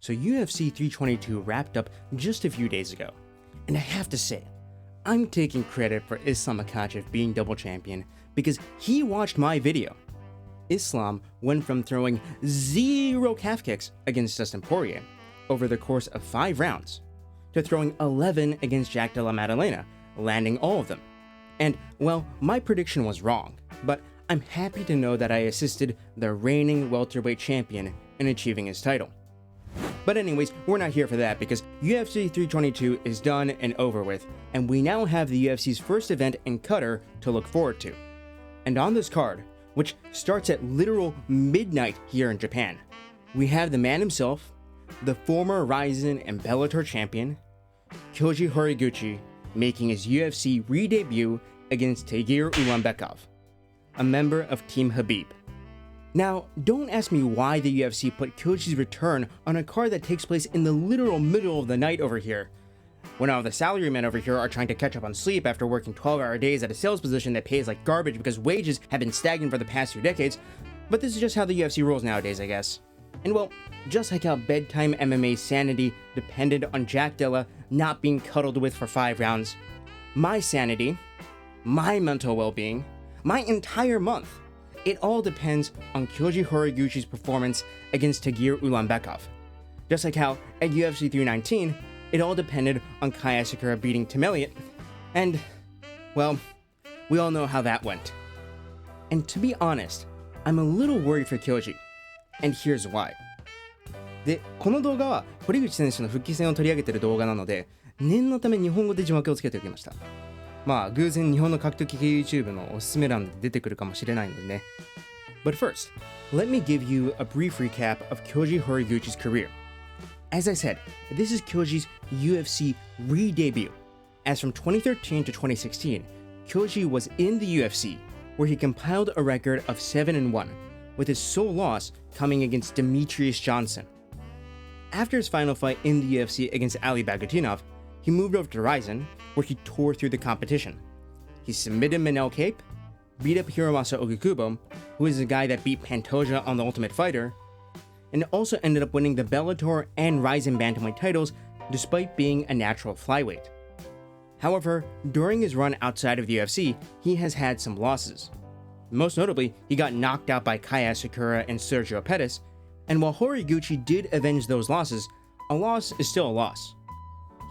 So UFC 322 wrapped up just a few days ago, and I have to say, I'm taking credit for Islam Makhachev being double champion because he watched my video. Islam went from throwing 0 calf kicks against Dustin Poirier over the course of 5 rounds to throwing 11 against Jack Della Maddalena, landing all of them. And, well, my prediction was wrong, but I'm happy to know that I assisted the reigning welterweight champion in achieving his title. But anyways, we're not here for that because UFC 322 is done and over with, and we now have the UFC's first event in Qatar to look forward to. And on this card, which starts at literal midnight here in Japan, we have the man himself, the former Rizin and Bellator champion, Kyoji Horiguchi, making his UFC re-debut against Tagir Ulanbekov, a member of Team Khabib. Now, don't ask me why the UFC put Kyoji's return on a card that takes place in the literal middle of the night over here, when all the salarymen over here are trying to catch up on sleep after working 12-hour days at a sales position that pays like garbage because wages have been stagnant for the past 2 decades, but this is just how the UFC rolls nowadays, I guess. And well, just like how bedtime MMA sanity depended on Jack Della not being cuddled with for 5 rounds, my sanity, my mental well-being, my entire month, it all depends on Kyoji Horiguchi's performance against Tagir Ulanbekov. Just like how, at UFC 319, it all depended on Kai Asakura beating Tim Elliott, and, well, we all know how that went. And to be honest, I'm a little worried for Kyoji, and here's why. で、この動画は堀口選手の復帰戦を取り上げている動画なので、念のため日本語で字幕をつけておきました。まあ、偶然日本の格闘技系 YouTube のおすすめ欄で出てくるかもしれないのでね。But first, let me give you a brief recap of Kyoji Horiguchi's career. As I said, this is Kyoji's UFC re-debut. As from 2013 to 2016, Kyoji was in the UFC, where he compiled a record of 7-1, with his sole loss coming against Demetrius Johnson. After his final fight in the UFC against Ali Bagutinov, he moved over to Rizin, where he tore through the competition. He submitted Manel Kape, beat up Hiromasa Ogakubo, who is the guy that beat Pantoja on The Ultimate Fighter, and also ended up winning the Bellator and Rizin bantamweight titles despite being a natural flyweight. However, during his run outside of the UFC, he has had some losses. Most notably, he got knocked out by Kai Asakura and Sergio Pettis, and while Horiguchi did avenge those losses, a loss is still a loss.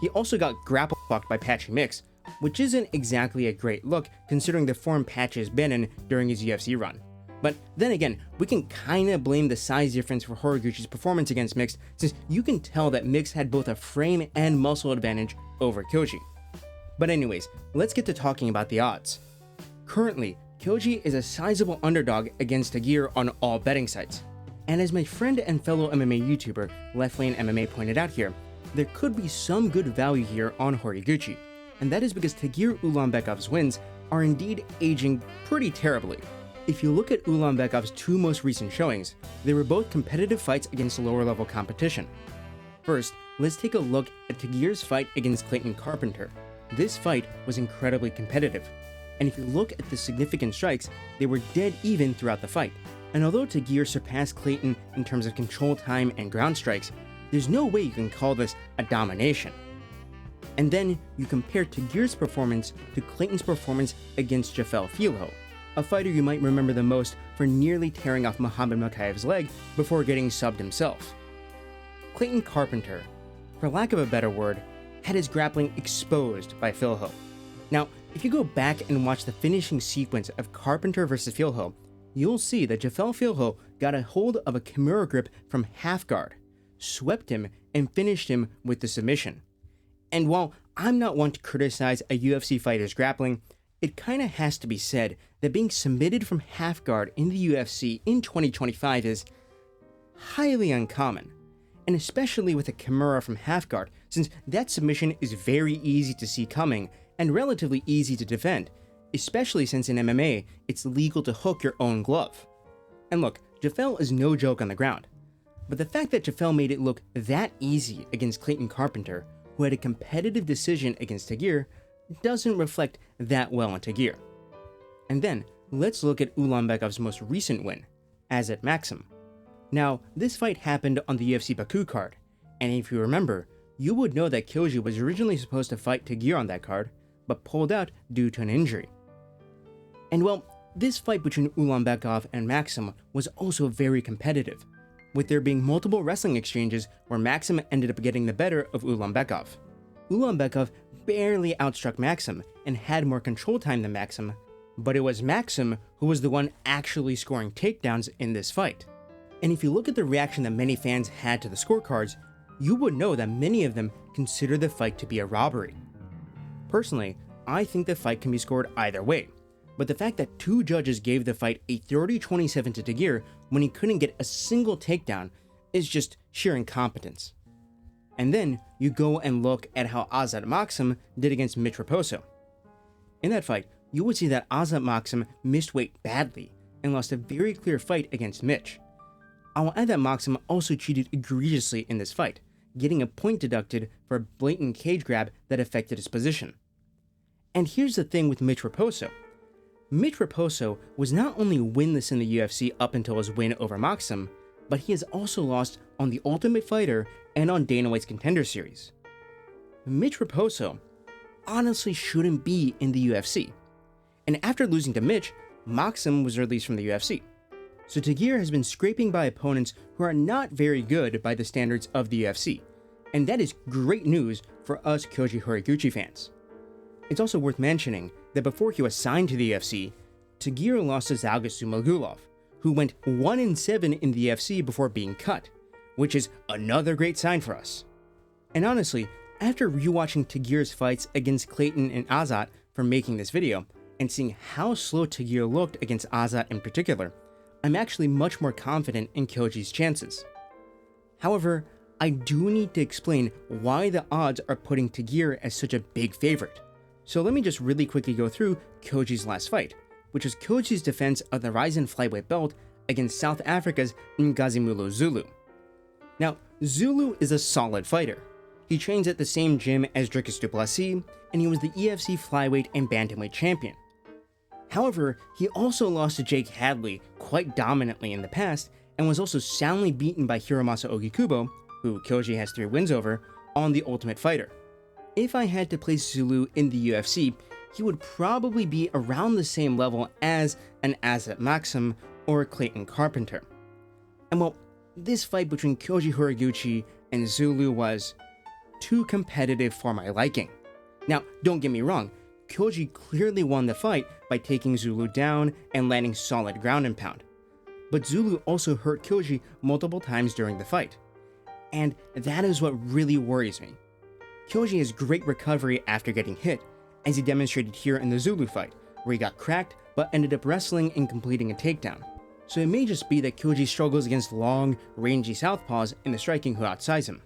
He also got grapple fucked by Patchy Mix, which isn't exactly a great look considering the form Patchy has been in during his UFC run. But then again, we can kinda blame the size difference for Horiguchi's performance against Mix, since you can tell that Mix had both a frame and muscle advantage over Kyoji. But anyways, let's get to talking about the odds. Currently, Kyoji is a sizable underdog against Tagir on all betting sites. And as my friend and fellow MMA YouTuber Left Lane MMA pointed out here, there could be some good value here on Horiguchi, and that is because Tagir Ulanbekov's wins are indeed aging pretty terribly. If you look at Ulanbekov's 2 most recent showings, they were both competitive fights against lower level competition. First, let's take a look at Tagir's fight against Clayton Carpenter. This fight was incredibly competitive, and if you look at the significant strikes, they were dead even throughout the fight. And although Tagir surpassed Clayton in terms of control time and ground strikes, there's no way you can call this a domination. And then you compare Tagir's performance to Clayton's performance against Jafel Filho, a fighter you might remember the most for nearly tearing off Muhammad Makayev's leg before getting subbed himself. Clayton Carpenter, for lack of a better word, had his grappling exposed by Filho. Now, if you go back and watch the finishing sequence of Carpenter versus Filho, you'll see that Jafel Filho got a hold of a Kimura grip from half guard, swept him, and finished him with the submission. And while I'm not one to criticize a UFC fighter's grappling, it kinda has to be said that being submitted from half guard in the UFC in 2025 is highly uncommon, and especially with a Kimura from half guard, since that submission is very easy to see coming and relatively easy to defend, especially since in MMA, it's legal to hook your own glove. And look, Jafel is no joke on the ground, but the fact that Jafel made it look that easy against Clayton Carpenter, who had a competitive decision against Tagir, doesn't reflect that well on Tagir. And then, let's look at Ulanbekov's most recent win, Azat Maxim. Now, this fight happened on the UFC Baku card, And if you remember, you would know that Kyoji was originally supposed to fight Tagir on that card, but pulled out due to an injury. And well, this fight between Ulanbekov and Maxim was also very competitive, with there being multiple wrestling exchanges where Maxim ended up getting the better of Ulanbekov. Ulanbekov barely outstruck Maxim and had more control time than Maxim, but it was Maxim who was the one actually scoring takedowns in this fight. And if you look at the reaction that many fans had to the scorecards, you would know that many of them consider the fight to be a robbery. Personally, I think the fight can be scored either way, but the fact that two judges gave the fight a 30-27 to Tagir when he couldn't get a single takedown is just sheer incompetence. And then you go and look at how Azat Maxim did against Mitch Raposo. In that fight, you would see that Azat Maxim missed weight badly and lost a very clear fight against Mitch. I will add that Maxim also cheated egregiously in this fight, getting a point deducted for a blatant cage grab that affected his position. And here's the thing with Mitch Raposo. Mitch Raposo was not only winless in the UFC up until his win over Maxim, but he has also lost on The Ultimate Fighter and on Dana White's Contender Series. Mitch Raposo honestly shouldn't be in the UFC. And after losing to Mitch, Maxim was released from the UFC. So Tagir has been scraping by opponents who are not very good by the standards of the UFC. And that is great news for us Kyoji Horiguchi fans. It's also worth mentioning that before he was signed to the UFC, Tagir lost to Zhalgas Zhumagulov, who went 1-7 in the UFC before being cut, which is another great sign for us. And honestly, after rewatching Tagir's fights against Clayton and Azat for making this video, and seeing how slow Tagir looked against Azat in particular, I'm actually much more confident in Kyoji's chances. However, I do need to explain why the odds are putting Tagir as such a big favorite. So let me just really quickly go through Kyoji's last fight, which was Kyoji's defense of the Rizin flyweight belt against South Africa's Ngazimulo Zulu. Now, Zulu is a solid fighter. He trains at the same gym as Dricus du Plessis, and he was the EFC flyweight and bantamweight champion. However, he also lost to Jake Hadley quite dominantly in the past, and was also soundly beaten by Hiromasa Ogikubo, who Kyoji has 3 wins over, on The Ultimate Fighter. If I had to place Zulu in the UFC, he would probably be around the same level as an Azat Maxim or Clayton Carpenter. And well, this fight between Kyoji Horiguchi and Zulu was too competitive for my liking. Now, don't get me wrong, Kyoji clearly won the fight by taking Zulu down and landing solid ground and pound. But Zulu also hurt Kyoji multiple times during the fight. And that is what really worries me. Kyoji has great recovery after getting hit, as he demonstrated here in the Zulu fight, where he got cracked but ended up wrestling and completing a takedown. So it may just be that Kyoji struggles against long, rangy southpaws in the striking who outsize him.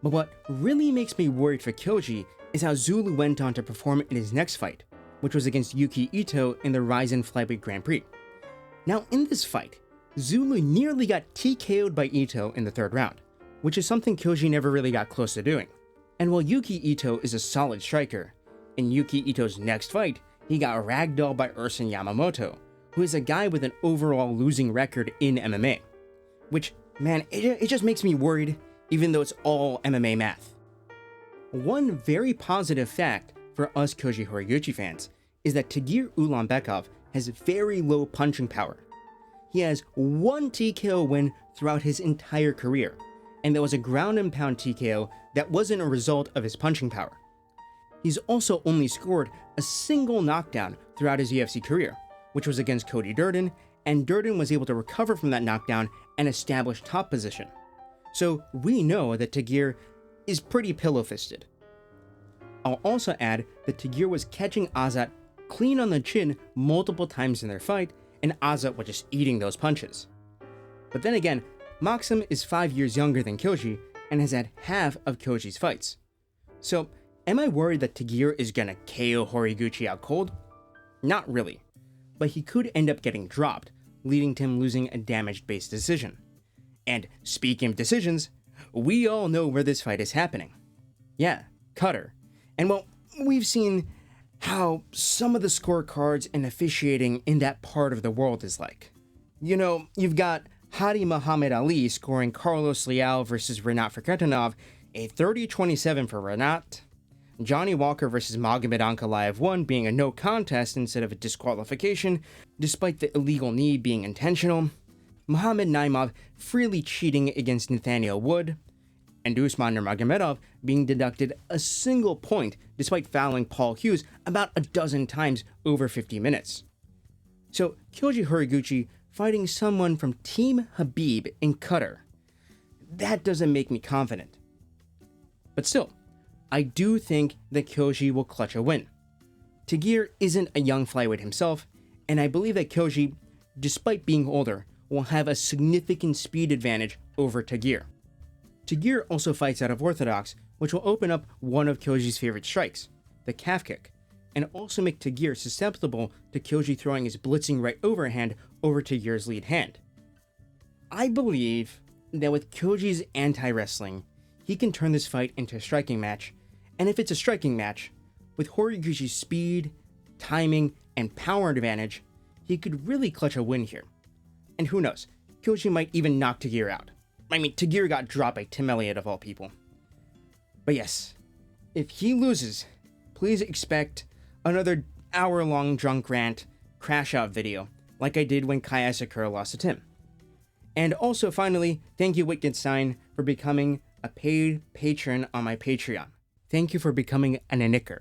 But what really makes me worried for Kyoji is how Zulu went on to perform in his next fight, which was against Yuki Ito in the Rizin Flyweight Grand Prix. Now in this fight, Zulu nearly got TKO'd by Ito in the 3rd round, which is something Kyoji never really got close to doing. And while Yuki Ito is a solid striker, in Yuki Ito's next fight, he got ragdolled by Ersin Yamamoto, who is a guy with an overall losing record in MMA. Which, man, it just makes me worried, even though it's all MMA math. One very positive fact for us Kyoji Horiguchi fans is that Tagir Ulanbekov has very low punching power. He has 1 TKO win throughout his entire career, and that was a ground and pound TKO that wasn't a result of his punching power. He's also only scored a single knockdown throughout his UFC career, which was against Cody Durden, and Durden was able to recover from that knockdown and establish top position. So we know that Tagir is pretty pillow-fisted. I'll also add that Tagir was catching Azat clean on the chin multiple times in their fight, and Azat was just eating those punches. But then again, Maxim is 5 years younger than Kyoji and has had half of Kyoji's fights. So, am I worried that Tagir is gonna KO Horiguchi out cold? Not really, but he could end up getting dropped, leading to him losing a damage-based decision. And speaking of decisions, we all know where this fight is happening. Yeah, Qatar. And well, we've seen how some of the scorecards and officiating in that part of the world is like. You know, you've got Hadi Muhammad Ali scoring Carlos Leal versus Rinat Firkatinov, a 30-27 for Rinat. Johnny Walker versus Magomed Ankalaev 1 being a no contest instead of a disqualification, despite the illegal knee being intentional. Muhammad Naimov freely cheating against Nathaniel Wood. And Usman Nurmagomedov being deducted a single point despite fouling Paul Hughes about a dozen times over 50 minutes. So Kyoji Horiguchi fighting someone from Team Habib in Qatar. That doesn't make me confident. But still, I do think that Kyoji will clutch a win. Tagir isn't a young flyweight himself, and I believe that Kyoji, despite being older, will have a significant speed advantage over Tagir. Tagir also fights out of orthodox, which will open up one of Kyoji's favorite strikes, the calf kick, and also make Tagir susceptible to Kyoji throwing his blitzing right overhand over Tagir's lead hand. I believe that with Kyoji's anti-wrestling, he can turn this fight into a striking match, and if it's a striking match, with Horiguchi's speed, timing, and power advantage, he could really clutch a win here. And who knows, Kyoji might even knock Tagir out. I mean, Tagir got dropped by Tim Elliott of all people. But yes, if he loses, please expect another hour-long drunk rant crash-out video, like I did when Kai Asakura lost to Tim. And also, finally, thank you Wittgenstein for becoming a paid patron on my Patreon. Thank you for becoming an Anicker.